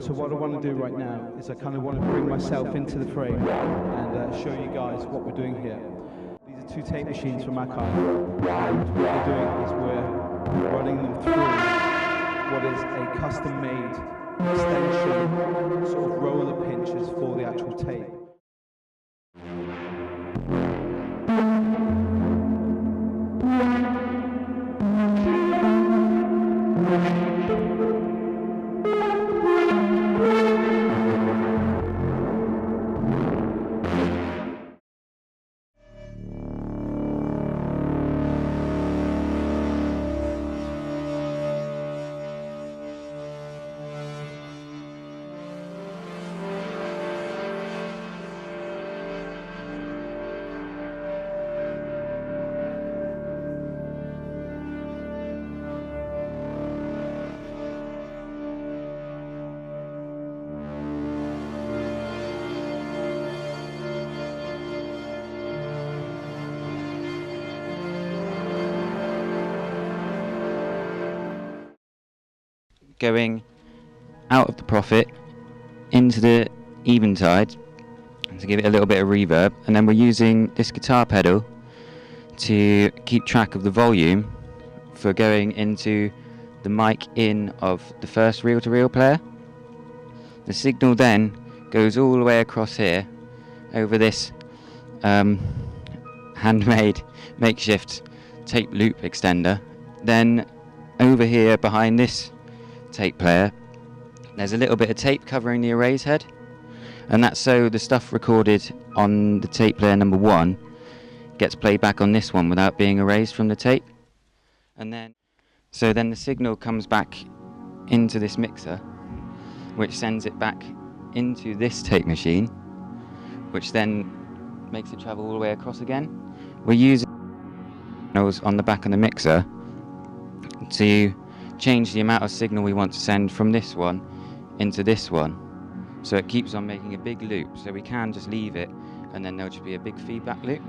So what I want to do right now is I kind of want to bring myself into the frame and show you guys what we're doing here. These are two tape machines from Akai, and what we're doing is we're running them through what is a custom-made extension sort of roller pinches for the actual tape. Going out of the profit into the eventide to give it a little bit of reverb, and then we're using this guitar pedal to keep track of the volume for going into the mic in of the first reel-to-reel player. The signal then goes all the way across here over this handmade makeshift tape loop extender. Then over here behind this tape player there's a little bit of tape covering the erase head, and that's so the stuff recorded on the tape player number 1 gets played back on this one without being erased from the tape. And then then the signal comes back into this mixer, which sends it back into this tape machine, which then makes it travel all the way across again. We're using signals on the back of the mixer to change the amount of signal we want to send from this one into this one, so it keeps on making a big loop. So we can just leave it and then there'll just be a big feedback loop.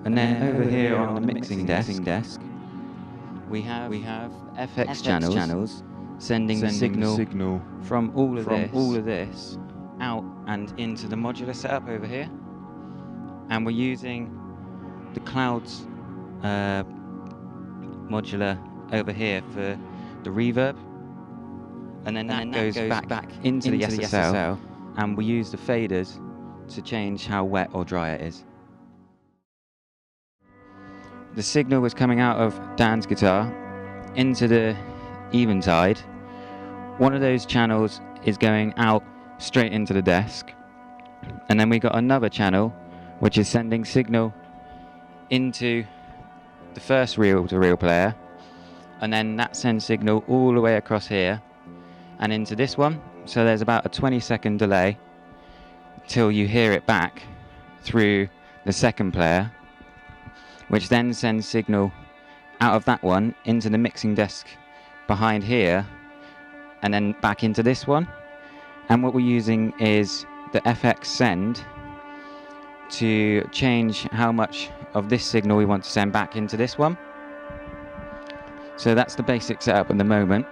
And then over here on the mixing desk we have FX channels sending the signal from all of this out and into the modular setup over here, and we're using the clouds modular over here for the reverb, and then that goes back into the SSL, and we use the faders to change how wet or dry it is. The signal was coming out of Dan's guitar into the eventide. One of those channels is going out straight into the desk, and then we got another channel which is sending signal into the first reel-to-reel player, and then that sends signal all the way across here and into this one. So there's about a 20-second delay till you hear it back through the second player, which then sends signal out of that one into the mixing desk behind here and then back into this one. And what we're using is the FX send to change how much of this signal we want to send back into this one. So that's the basic setup at the moment.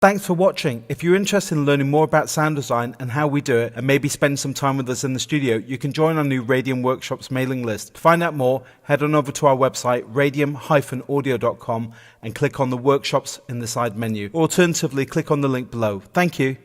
Thanks for watching. If you're interested in learning more about sound design and how we do it, and maybe spend some time with us in the studio, you can join our new Radium Workshops mailing list. To find out more, head on over to our website, radium-audio.com, and click on the Workshops in the side menu. Alternatively, click on the link below. Thank you.